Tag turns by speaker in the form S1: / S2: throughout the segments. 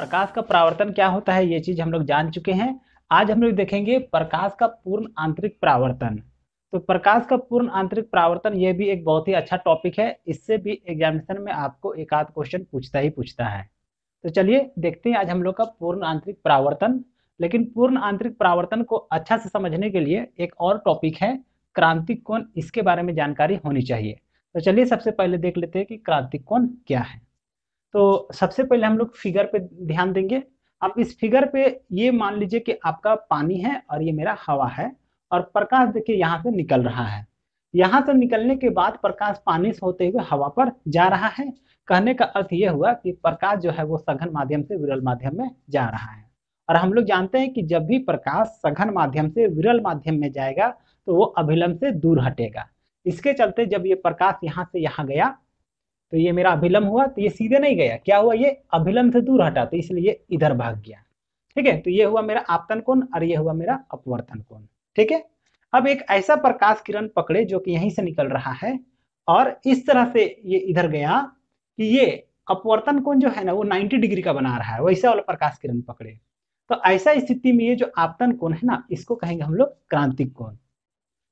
S1: प्रकाश का परावर्तन क्या होता है ये चीज हम लोग जान चुके हैं। आज हम लोग देखेंगे प्रकाश का पूर्ण आंतरिक परावर्तन। तो प्रकाश का पूर्ण आंतरिक परावर्तन ये भी एक बहुत ही अच्छा टॉपिक है। इससे भी एग्जामिनेशन में आपको एक आध क्वेश्चन पूछता ही पूछता है। तो चलिए देखते हैं आज हम लोग का पूर्ण आंतरिक परावर्तन। लेकिन पूर्ण आंतरिक परावर्तन को अच्छा से समझने के लिए एक और टॉपिक है क्रांतिक कोण, इसके बारे में जानकारी होनी चाहिए। तो चलिए सबसे पहले देख लेते हैं कि क्रांतिक कोण क्या है। तो सबसे पहले हम लोग फिगर पे ध्यान देंगे। अब इस फिगर पे ये मान लीजिए कि आपका पानी है और ये मेरा हवा है, और प्रकाश देखिए यहाँ से निकल रहा है। यहाँ से निकलने के बाद प्रकाश पानी से होते हुए हवा पर जा रहा है। कहने का अर्थ ये हुआ कि प्रकाश जो है वो सघन माध्यम से विरल माध्यम में जा रहा है। और हम लोग जानते हैं कि जब भी प्रकाश सघन माध्यम से विरल माध्यम में जाएगा तो वो अभिलंब से दूर हटेगा। इसके चलते जब ये प्रकाश यहाँ से यहाँ गया तो ये मेरा अभिलंब हुआ, तो ये सीधे नहीं गया, क्या हुआ, ये अभिलंब से दूर हटा, तो इसलिए ये इधर भाग गया। ठीक है, तो ये हुआ मेरा आपतन कोण और ये हुआ मेरा अपवर्तन कोण। ठीक है, अब एक ऐसा प्रकाश किरण पकड़े जो कि यहीं से निकल रहा है और इस तरह से ये इधर गया कि ये अपवर्तन कोण जो है ना वो 90 डिग्री का बना रहा है, वैसा वाला प्रकाश किरण पकड़े। तो ऐसा स्थिति में ये जो आपतन कोण है ना इसको कहेंगे हम लोग क्रांतिक कोण।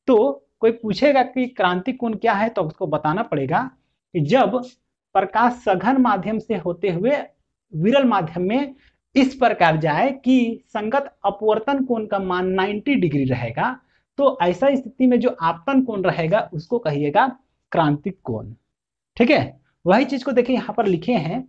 S1: तो कोई पूछेगा कि क्रांतिक कोण क्या है तो उसको बताना पड़ेगा कि जब प्रकाश सघन माध्यम से होते हुए विरल माध्यम में इस प्रकार जाए कि संगत अपवर्तन कोण का मान 90 डिग्री रहेगा, तो ऐसा स्थिति में जो आपतन कोण रहेगा उसको कहिएगा क्रांतिक कोण। ठीक है, वही चीज को देखिए यहाँ पर लिखे हैं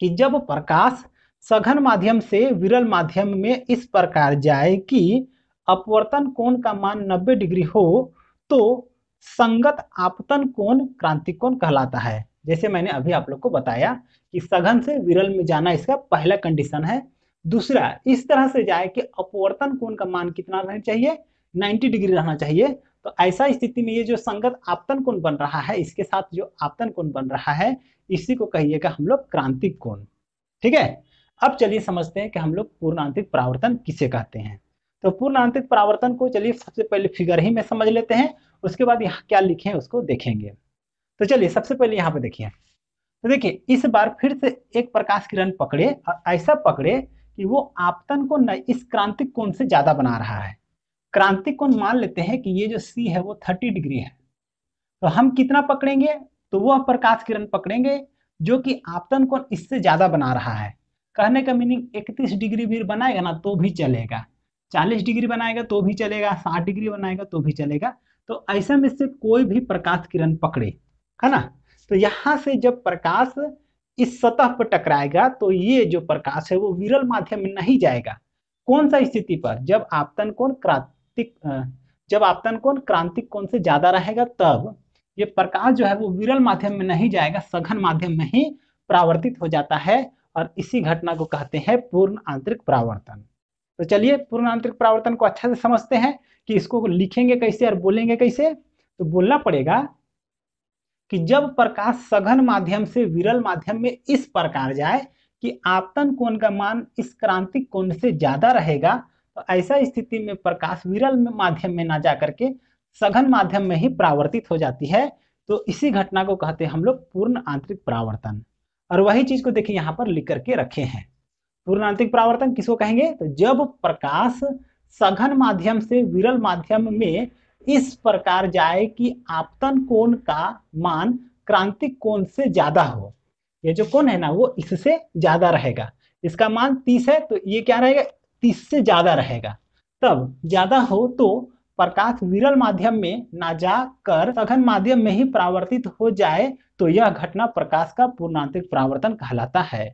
S1: कि जब प्रकाश सघन माध्यम से विरल माध्यम में इस प्रकार जाए कि अपवर्तन कोण का मान 90 डिग्री हो तो संगत आपतन कोण क्रांतिक कोण कहलाता है। जैसे मैंने अभी आप लोग को बताया कि सघन से विरल में जाना इसका पहला कंडीशन है। दूसरा, इस तरह से जाए कि अपवर्तन कोण का मान कितना रहना चाहिए, 90 डिग्री रहना चाहिए। तो ऐसा स्थिति में ये जो संगत आपतन कोण बन रहा है, इसके साथ जो आपतन कोण बन रहा है इसी को कहिएगा हम लोग क्रांतिक कोण। ठीक है, अब चलिए समझते हैं कि हम लोग पूर्ण आंतरिक परावर्तन किसे कहते हैं। तो पूर्ण आंतरिक परावर्तन को चलिए सबसे पहले फिगर ही में समझ लेते हैं, उसके बाद यहाँ क्या लिखे हैं उसको देखेंगे। तो चलिए सबसे पहले यहाँ पे देखिए। तो देखिए इस बार फिर से एक प्रकाश किरण पकड़े और ऐसा पकड़े कि वो आपतन कोण इस क्रांतिक कोण से ज्यादा बना रहा है। क्रांतिक कोण मान लेते हैं कि ये जो C है वो 30 डिग्री है। तो हम कितना पकड़ेंगे, तो वह प्रकाश किरण पकड़ेंगे जो कि आपतन कोण इससे ज्यादा बना रहा है। कहने का मीनिंग 31 डिग्री भी बनाएगा ना तो भी चलेगा, 40 डिग्री बनाएगा तो भी चलेगा, 60 डिग्री बनाएगा तो भी चलेगा। तो ऐसे में से कोई भी प्रकाश किरण पकड़े, है ना, तो यहाँ से जब प्रकाश इस सतह पर टकराएगा तो ये जो प्रकाश है वो विरल माध्यम में नहीं जाएगा। कौन सा स्थिति पर, जब आपतन कोण क्रांतिक कोण से ज्यादा रहेगा तब ये प्रकाश जो है वो विरल माध्यम में नहीं जाएगा, सघन माध्यम में ही परावर्तित हो जाता है और इसी घटना को कहते हैं पूर्ण आंतरिक परावर्तन। तो चलिए पूर्ण आंतरिक परावर्तन को अच्छा से समझते हैं कि इसको लिखेंगे कैसे और बोलेंगे कैसे। तो बोलना पड़ेगा कि जब प्रकाश सघन माध्यम से विरल माध्यम में इस प्रकार जाए कि आपतन कोण का मान इस क्रांतिक कोण से ज्यादा रहेगा, तो ऐसा स्थिति में प्रकाश विरल माध्यम में ना जाकर के सघन माध्यम में ही परावर्तित हो जाती है। तो इसी घटना को कहते हैं हम लोग पूर्ण आंतरिक परावर्तन। और वही चीज को देखिए यहाँ पर लिख करके रखे हैं। पूर्ण आंतरिक परावर्तन किसको कहेंगे, तो जब प्रकाश सघन माध्यम से विरल माध्यम में इस प्रकार जाए कि आपतन कोण का मान क्रांतिक कोण से ज्यादा हो। ये जो कोण है ना वो इससे ज्यादा रहेगा, इसका मान 30 है तो ये क्या रहेगा, 30 से ज्यादा रहेगा। तब ज्यादा हो तो प्रकाश विरल माध्यम में ना जाकर सघन माध्यम में ही परावर्तित हो जाए, तो यह घटना प्रकाश का पूर्ण आंतरिक परावर्तन कहलाता है।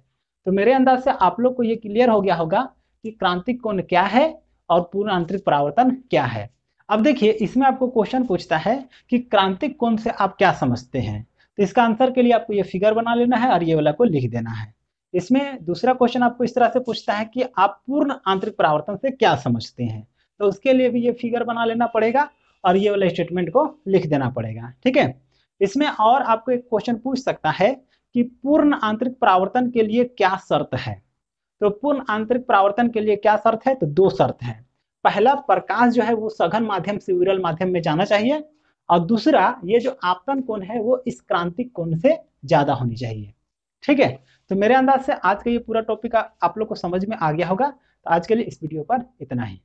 S1: तो मेरे अंदाज से आप लोग को ये क्लियर हो गया होगा कि क्रांतिक कोण क्या है और पूर्ण आंतरिक परावर्तन क्या है। अब देखिए इसमें आपको क्वेश्चन पूछता है कि क्रांतिक कोण से आप क्या समझते हैं। तो इसका आंसर के लिए आपको ये फिगर बना लेना है और ये वाला को लिख देना है। इसमें दूसरा क्वेश्चन आपको इस तरह से पूछता है कि आप पूर्ण आंतरिक परावर्तन से क्या समझते हैं, तो उसके लिए भी ये फिगर बना लेना पड़ेगा और ये वाला स्टेटमेंट को लिख देना पड़ेगा। ठीक है, इसमें और आपको एक क्वेश्चन पूछ सकता है कि पूर्ण आंतरिक परावर्तन के लिए क्या शर्त है। तो पूर्ण आंतरिक परावर्तन के लिए क्या शर्त है, तो दो शर्त है। पहला, प्रकाश जो है वो सघन माध्यम से विरल माध्यम में जाना चाहिए, और दूसरा ये जो आपतन कोण है वो इस क्रांतिक कोण से ज्यादा होनी चाहिए। ठीक है, तो मेरे अंदाज से आज का ये पूरा टॉपिक आप लोग को समझ में आ गया होगा। तो आज के लिए इस वीडियो पर इतना ही।